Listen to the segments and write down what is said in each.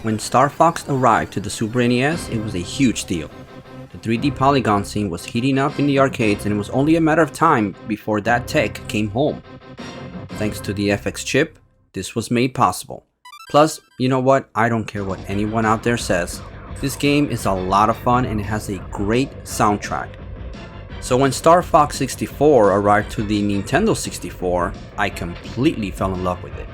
When Star Fox arrived to the Super NES, it was a huge deal. The 3D polygon scene was heating up in the arcades, and it was only a matter of time before that tech came home. Thanks to the FX chip, this was made possible. Plus, you know what? I don't care what anyone out there says. This game is a lot of fun and it has a great soundtrack. So when Star Fox 64 arrived to the Nintendo 64, I completely fell in love with it.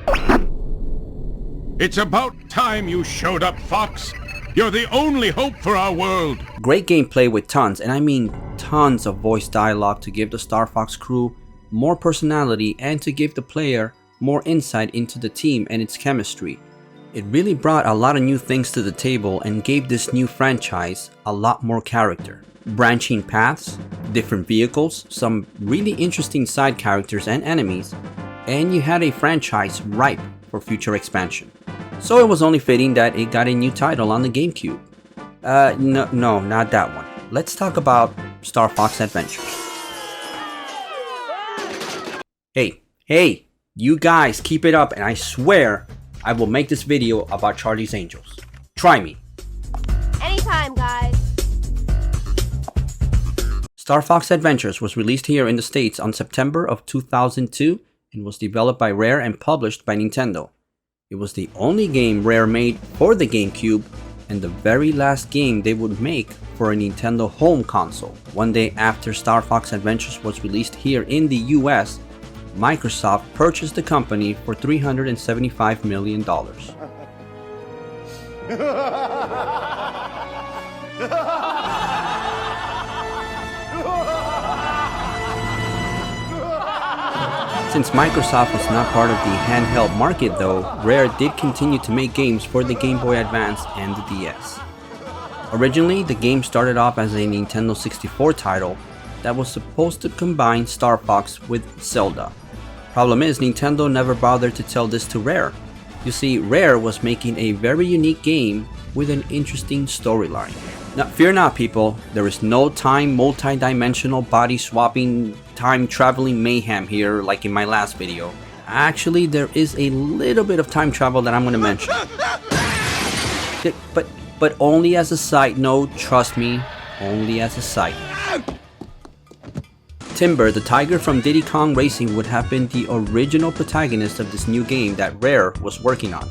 It's about time you showed up, Fox. You're the only hope for our world. Great gameplay with tons, and I mean tons of voice dialogue to give the Star Fox crew more personality and to give the player more insight into the team and its chemistry. It really brought a lot of new things to the table and gave this new franchise a lot more character. Branching paths, different vehicles, some really interesting side characters and enemies, and you had a franchise ripe for future expansion. So it was only fitting that it got a new title on the Gamecube. No, not that one. Let's talk about Starfox Adventures. Hey, you guys keep it up and I swear I will make this video about Charlie's Angels. Try me. Anytime, guys. Starfox Adventures was released here in the States on September of 2002 and was developed by Rare and published by Nintendo. It was the only game Rare made for the GameCube and the very last game they would make for a Nintendo home console. One day after Starfox Adventures was released here in the US, Microsoft purchased the company for $375 million. Since Microsoft was not part of the handheld market though, Rare did continue to make games for the Game Boy Advance and the DS. Originally, the game started off as a Nintendo 64 title that was supposed to combine Star Fox with Zelda. Problem is, Nintendo never bothered to tell this to Rare. You see, Rare was making a very unique game with an interesting storyline. Now, fear not people, there is no time multi-dimensional body swapping time traveling mayhem here like in my last video. Actually, there is a little bit of time travel that I'm going to mention. But only as a side note, trust me, only as a side. Timber, the tiger from Diddy Kong Racing, would have been the original protagonist of this new game that Rare was working on.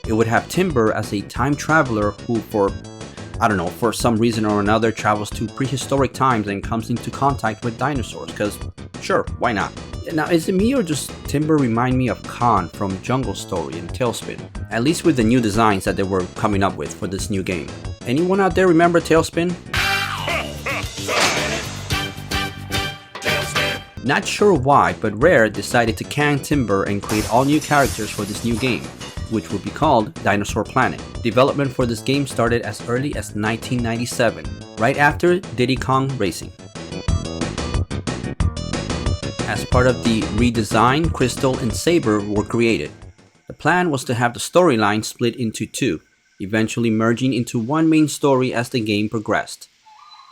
It would have Timber as a time traveler who for some reason or another travels to prehistoric times and comes into contact with dinosaurs, cause sure, why not? Now, is it me or does Timber remind me of Khan from Jungle Story and Tailspin? At least with the new designs that they were coming up with for this new game. Anyone out there remember Tailspin? Not sure why, but Rare decided to can Timber and create all new characters for this new game, which would be called DInosaur Planet. Development for this game started as early as 1997, right after Diddy Kong Racing. As part of the redesign, Crystal and Saber were created. The plan was to have the storyline split into two, eventually merging into one main story as the game progressed.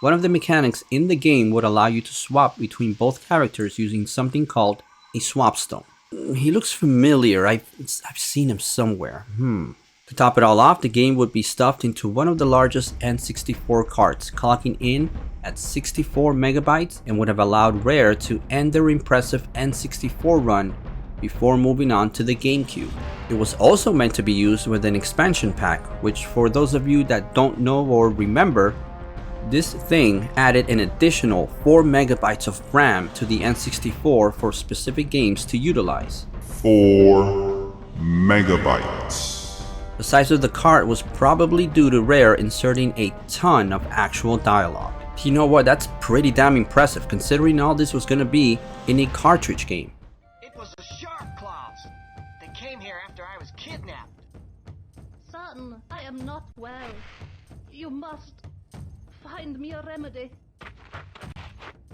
One of the mechanics in the game would allow you to swap between both characters using something called a swap stone. He looks familiar, I've seen him somewhere. To top it all off, the game would be stuffed into one of the largest N64 carts, clocking in at 64 megabytes and would have allowed Rare to end their impressive N64 run before moving on to the GameCube. It was also meant to be used with an expansion pack, which for those of you that don't know or remember, this thing added an additional 4 megabytes of RAM to the N64 for specific games to utilize. 4 megabytes. The size of the cart was probably due to Rare inserting a ton of actual dialogue. You know what, that's pretty damn impressive considering all this was gonna be in a cartridge game. It was the shark claws. They came here after I was kidnapped. Son, I am not well. You must find me a remedy.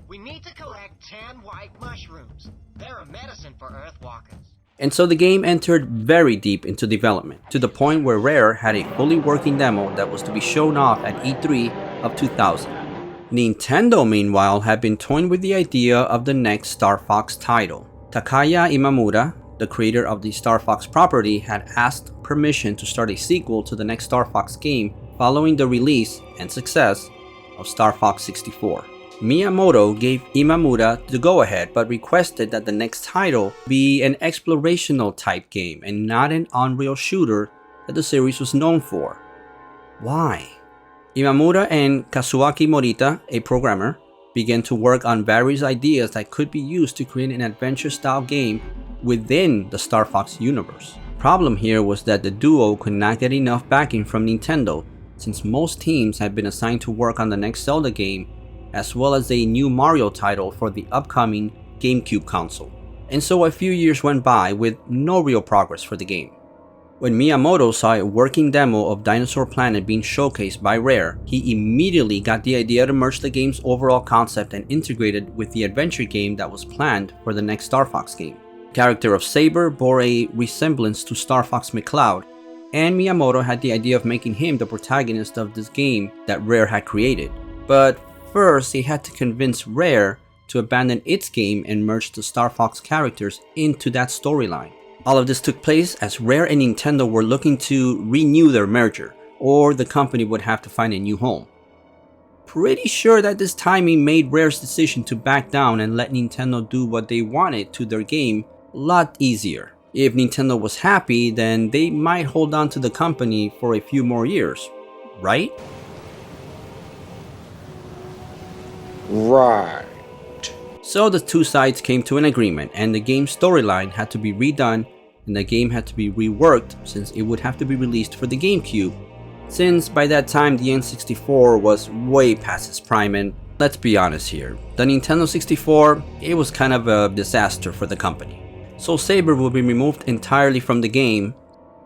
We need to collect 10 white mushrooms. They're a medicine for Earthwalkers. And so the game entered very deep into development, to the point where Rare had a fully working demo that was to be shown off at E3 of 2000. Nintendo, meanwhile, had been toying with the idea of the next Star Fox title. Takaya Imamura, the creator of the Starfox property, had asked permission to start a sequel to the next Starfox game following the release and success of Starfox 64. Miyamoto gave Imamura the go-ahead, but requested that the next title be an explorational type game and not an on-rail shooter that the series was known for. Why? Imamura and Kazuaki Morita, a programmer, began to work on various ideas that could be used to create an adventure-style game within the Starfox universe. Problem here was that the duo could not get enough backing from Nintendo, since most teams had been assigned to work on the next Zelda game, as well as a new Mario title for the upcoming Gamecube console. And so a few years went by with no real progress for the game. When Miyamoto saw a working demo of DInosaur Planet being showcased by Rare, he immediately got the idea to merge the game's overall concept and integrate it with the adventure game that was planned for the next Starfox game. The character of Saber bore a resemblance to Star Fox McCloud, and Miyamoto had the idea of making him the protagonist of this game that Rare had created. But first, he had to convince Rare to abandon its game and merge the Starfox characters into that storyline. All of this took place as Rare and Nintendo were looking to renew their merger, or the company would have to find a new home. Pretty sure that this timing made Rare's decision to back down and let Nintendo do what they wanted to their game a lot easier. If Nintendo was happy, then they might hold on to the company for a few more years, right? Right. So the two sides came to an agreement, and the game's storyline had to be redone and the game had to be reworked since it would have to be released for the Gamecube, since by that time the N64 was way past its prime. And let's be honest here, the Nintendo 64, it was kind of a disaster for the company. So Saber would be removed entirely from the game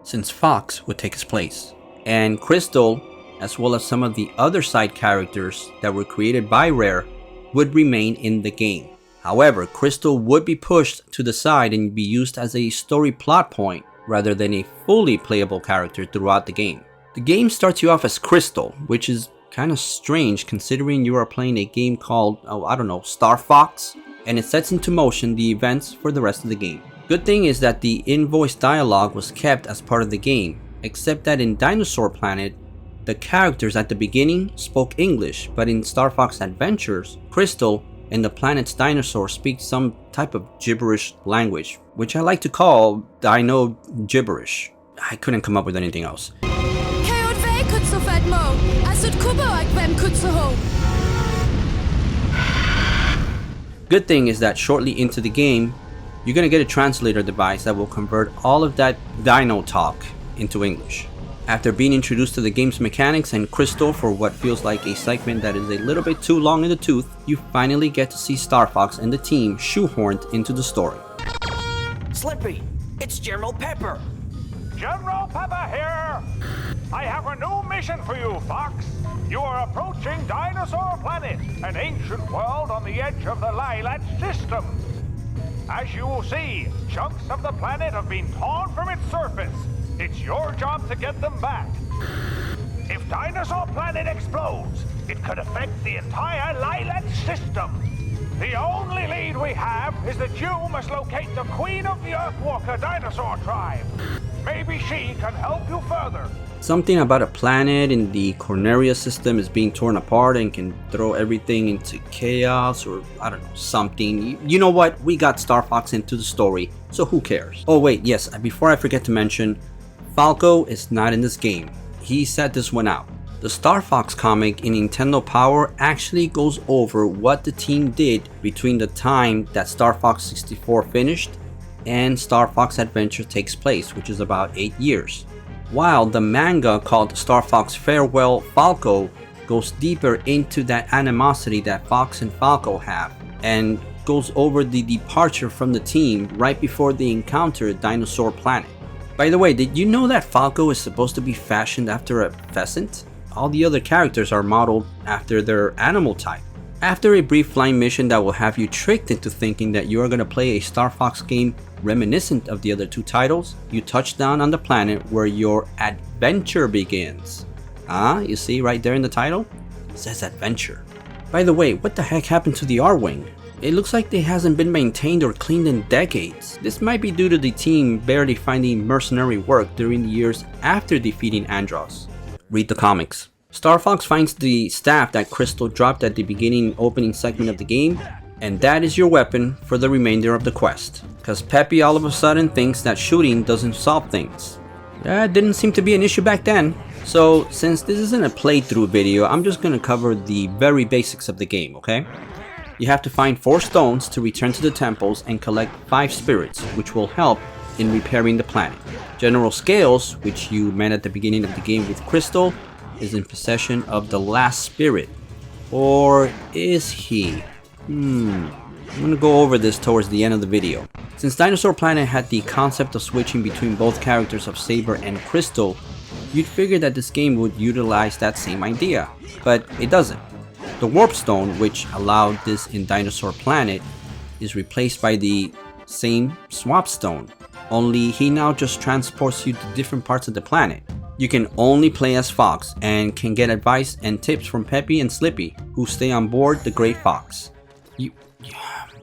since Fox would take his place, and Crystal, as well as some of the other side characters that were created by Rare, would remain in the game. However, Crystal would be pushed to the side and be used as a story plot point rather than a fully playable character throughout the game. The game starts you off as Crystal, which is kind of strange considering you are playing a game called, Starfox, and it sets into motion the events for the rest of the game. Good thing is that the in-voice dialogue was kept as part of the game, except that in DInosaur Planet, the characters at the beginning spoke English, but in Starfox Adventures, Crystal and the planet's dinosaurs speak some type of gibberish language, which I like to call Dino gibberish. I couldn't come up with anything else. Good thing is that shortly into the game, you're gonna get a translator device that will convert all of that dino talk into English. After being introduced to the game's mechanics and Crystal for what feels like a segment that is a little bit too long in the tooth, you finally get to see Starfox and the team shoehorned into the story. Slippy, it's General Pepper. General Pepper here! I have a new mission for you, Fox. You are approaching Dinosaur Planet, an ancient world on the edge of the Lilat system. As you will see, chunks of the planet have been torn from its surface. It's your job to get them back. If Dinosaur Planet explodes, it could affect the entire Lilat system. The only lead we have is that you must locate the Queen of the Earthwalker dinosaur tribe. Maybe she can help you further. Something about a planet in the Corneria system is being torn apart and can throw everything into chaos, or something. You know what? We got Starfox into the story, so who cares? Oh wait, yes, before I forget to mention, Falco is not in this game. He set this one out. The Starfox comic in Nintendo Power actually goes over what the team did between the time that Starfox 64 finished and Starfox Adventure takes place, which is about 8 years. While the manga called Starfox Farewell Falco goes deeper into that animosity that Fox and Falco have, and goes over the departure from the team right before they encounter Dinosaur Planet. By the way, did you know that Falco is supposed to be fashioned after a pheasant? All the other characters are modeled after their animal type. After a brief flying mission that will have you tricked into thinking that you are going to play a Starfox game reminiscent of the other two titles, you touch down on the planet where your adventure begins. You see right there in the title? It says adventure. By the way, what the heck happened to the R-Wing? it looks like it hasn't been maintained or cleaned in decades. This might be due to the team barely finding mercenary work during the years after defeating Andros. Read the comics. Starfox finds the staff that Crystal dropped at the beginning opening segment of the game, and that is your weapon for the remainder of the quest. Cause Peppy all of a sudden thinks that shooting doesn't solve things. That didn't seem to be an issue back then. So since this isn't a playthrough video, I'm just gonna cover the very basics of the game, okay? You have to find 4 stones to return to the temples and collect 5 spirits, which will help in repairing the planet. General Scales, which you met at the beginning of the game with Crystal, is in possession of the last spirit. Or is he? I'm gonna go over this towards the end of the video. Since DInosaur Planet had the concept of switching between both characters of Saber and Crystal, you'd figure that this game would utilize that same idea, but it doesn't. The Warp Stone, which allowed this in DInosaur Planet, is replaced by the same Swap Stone, only he now just transports you to different parts of the planet. You can only play as Fox and can get advice and tips from Peppy and Slippy, who stay on board the Great Fox.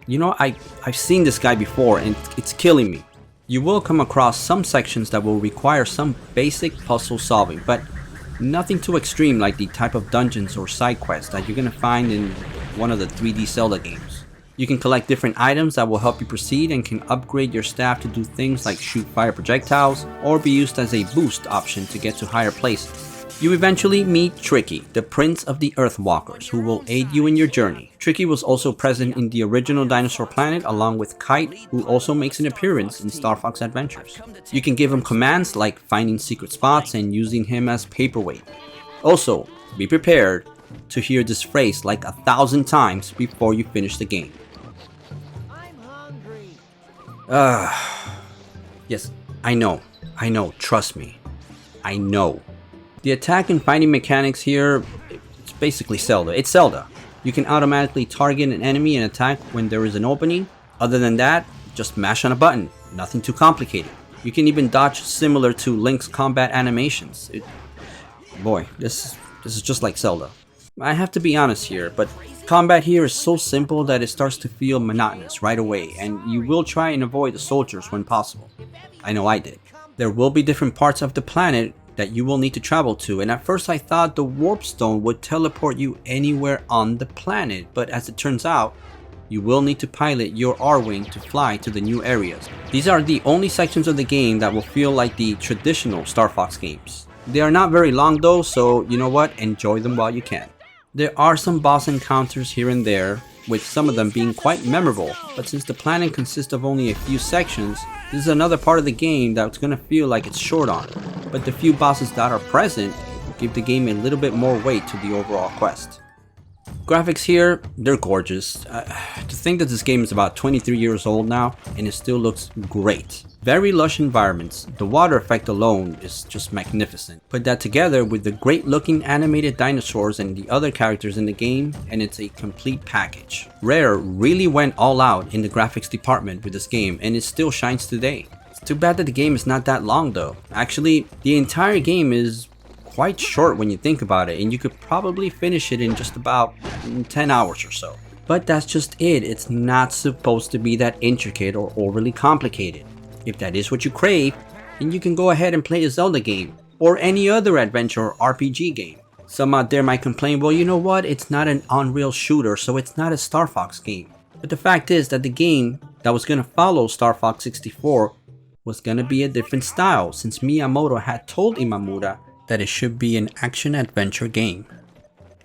You know, I've seen this guy before and it's killing me. You will come across some sections that will require some basic puzzle solving, but nothing too extreme like the type of dungeons or side quests that you're gonna find in one of the 3D Zelda games. You can collect different items that will help you proceed and can upgrade your staff to do things like shoot fire projectiles or be used as a boost option to get to higher places. You eventually meet Tricky, the Prince of the Earthwalkers, who will aid you in your journey. Tricky was also present in the original DInosaur Planet along with Kite, who also makes an appearance in Starfox Adventures. You can give him commands like finding secret spots and using him as paperweight. Also, be prepared to hear this phrase like 1,000 times before you finish the game. I'm hungry. Yes, I know, trust me, I know. The attack and fighting mechanics here, it's basically Zelda. It's Zelda. You can automatically target an enemy and attack when there is an opening. Other than that, just mash on a button. Nothing too complicated. You can even dodge similar to Link's combat animations. Boy, this is just like Zelda. I have to be honest here, but combat here is so simple that it starts to feel monotonous right away, and you will try and avoid the soldiers when possible. I know I did. There will be different parts of the planet that you will need to travel to, and at first I thought the Warp Stone would teleport you anywhere on the planet, but as it turns out, you will need to pilot your R-Wing to fly to the new areas. These are the only sections of the game that will feel like the traditional Star Fox games. They are not very long though, so you know what, enjoy them while you can. There are some boss encounters here and there, with some of them being quite memorable, but since the planet consists of only a few sections, this is another part of the game that's gonna feel like it's short on, but the few bosses that are present give the game a little bit more weight to the overall quest. Graphics here, they're gorgeous. To think that this game is about 23 years old now and it still looks great. Very lush environments, the water effect alone is just magnificent. Put that together with the great looking animated dinosaurs and the other characters in the game and it's a complete package. Rare really went all out in the graphics department with this game and it still shines today. It's too bad that the game is not that long though. Actually, the entire game is quite short when you think about it and you could probably finish it in just about 10 hours or so. But that's just it, it's not supposed to be that intricate or overly complicated. If that is what you crave, then you can go ahead and play a Zelda game or any other adventure or RPG game. Some out there might complain, well you know what, it's not an on-rail shooter so it's not a Star Fox game. But the fact is that the game that was going to follow Star Fox 64 was going to be a different style since Miyamoto had told Imamura that it should be an action-adventure game.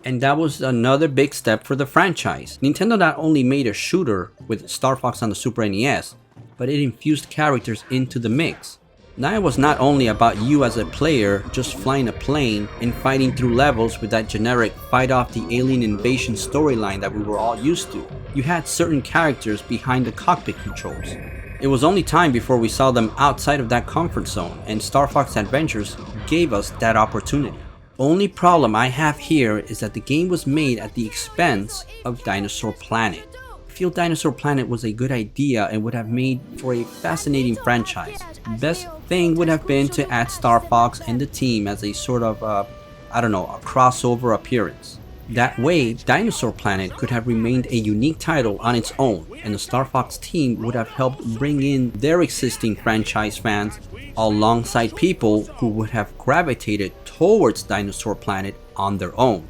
And that was another big step for the franchise. Nintendo not only made a shooter with Star Fox on the Super NES, but it infused characters into the mix. Now it was not only about you as a player just flying a plane and fighting through levels with that generic fight off the alien invasion storyline that we were all used to. You had certain characters behind the cockpit controls. It was only time before we saw them outside of that comfort zone, and Starfox Adventures gave us that opportunity. Only problem I have here is that the game was made at the expense of DInosaur Planet. I feel DInosaur Planet was a good idea and would have made for a fascinating franchise. The best thing would have been to add Star Fox and the team as a sort of, a crossover appearance. That way, DInosaur Planet could have remained a unique title on its own, and the Starfox team would have helped bring in their existing franchise fans alongside people who would have gravitated towards DInosaur Planet on their own.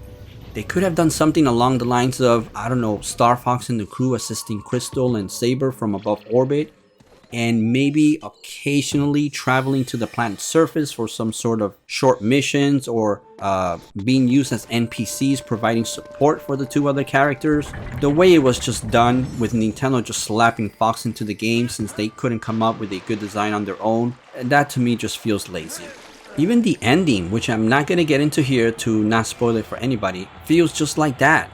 They could have done something along the lines of, I don't know, Starfox and the crew assisting Crystal and Saber from above orbit, and maybe occasionally traveling to the planet's surface for some sort of short missions, or being used as NPCs providing support for the two other characters. The way it was just done, with Nintendo just slapping Fox into the game since they couldn't come up with a good design on their own, that to me just feels lazy. Even the ending, which I'm not gonna get into here to not spoil it for anybody, feels just like that.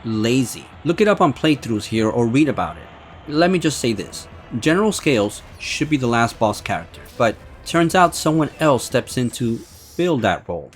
Lazy. Look it up on playthroughs here or read about it. Let me just say this. General Scales should be the last boss character, but turns out someone else steps in to fill that role.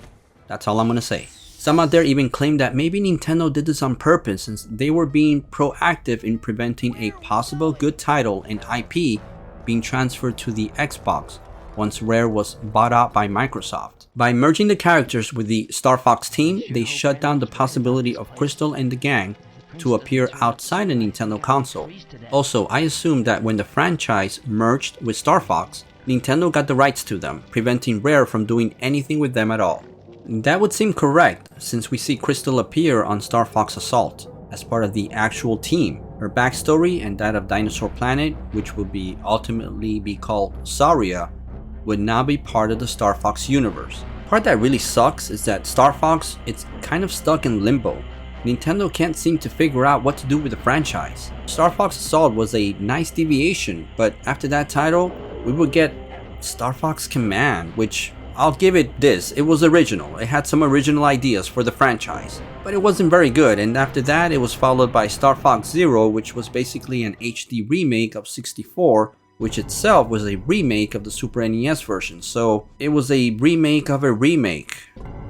That's all I'm gonna say. Some out there even claim that maybe Nintendo did this on purpose since they were being proactive in preventing a possible good title and IP being transferred to the Xbox once Rare was bought out by Microsoft. By merging the characters with the Starfox team, they shut down the possibility of Crystal and the gang to appear outside a Nintendo console. Also, I assume that when the franchise merged with Starfox, Nintendo got the rights to them, preventing Rare from doing anything with them at all. That would seem correct, since we see Crystal appear on Starfox Assault as part of the actual team. Her backstory and that of DInosaur Planet, which would ultimately be called Saria, would now be part of the Starfox universe. The part that really sucks is that Starfox, it's kind of stuck in limbo. Nintendo can't seem to figure out what to do with the franchise. Starfox Assault was a nice deviation, but after that title, we would get Starfox Command, which I'll give it this, it was original. It had some original ideas for the franchise, but it wasn't very good, and after that it was followed by Starfox Zero, which was basically an HD remake of 64, which itself was a remake of the Super NES version, so it was a remake of a remake.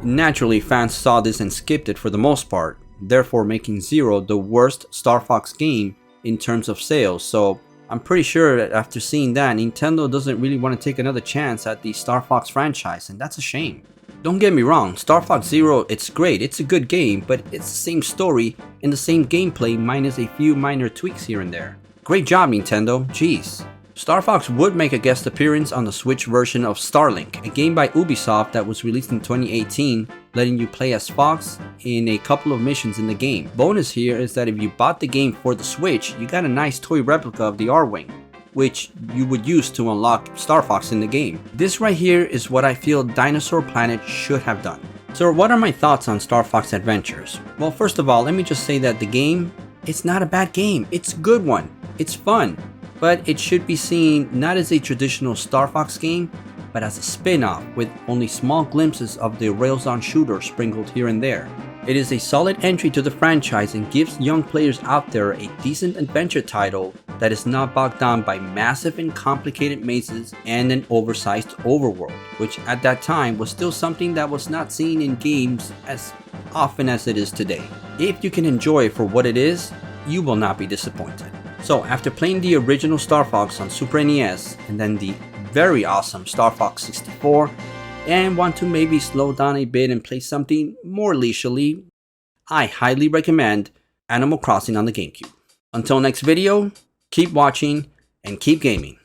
Naturally, fans saw this and skipped it for the most part, therefore making Zero the worst Starfox game in terms of sales. So I'm pretty sure that after seeing that, Nintendo doesn't really want to take another chance at the Starfox franchise, and that's a shame. Don't get me wrong, Starfox Zero, it's great, it's a good game, but it's the same story and the same gameplay minus a few minor tweaks here and there. Great job, Nintendo, jeez. Starfox would make a guest appearance on the Switch version of Starlink, a game by Ubisoft that was released in 2018, letting you play as Fox in a couple of missions in the game. Bonus here is that if you bought the game for the Switch, you got a nice toy replica of the R-Wing, which you would use to unlock Starfox in the game. This right here is what I feel DInosaur Planet should have done. So what are my thoughts on Starfox Adventures? Well, first of all, let me just say that the game, it's not a bad game, it's a good one, it's fun. But it should be seen not as a traditional Starfox game, but as a spin-off with only small glimpses of the Rails-on shooter sprinkled here and there. It is a solid entry to the franchise and gives young players out there a decent adventure title that is not bogged down by massive and complicated mazes and an oversized overworld, which at that time was still something that was not seen in games as often as it is today. If you can enjoy it for what it is, you will not be disappointed. So after playing the original Starfox on Super NES and then the very awesome Starfox 64, and want to maybe slow down a bit and play something more leisurely, I highly recommend Animal Crossing on the Gamecube. Until next video, keep watching and keep gaming.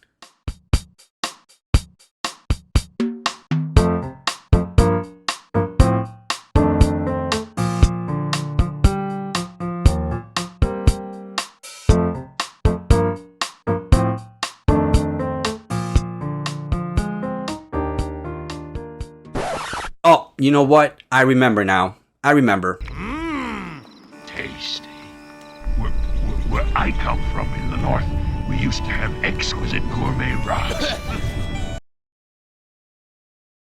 Oh, you know what? I remember now. I remember. Tasty. Where I come from in the north, we used to have exquisite gourmet rods.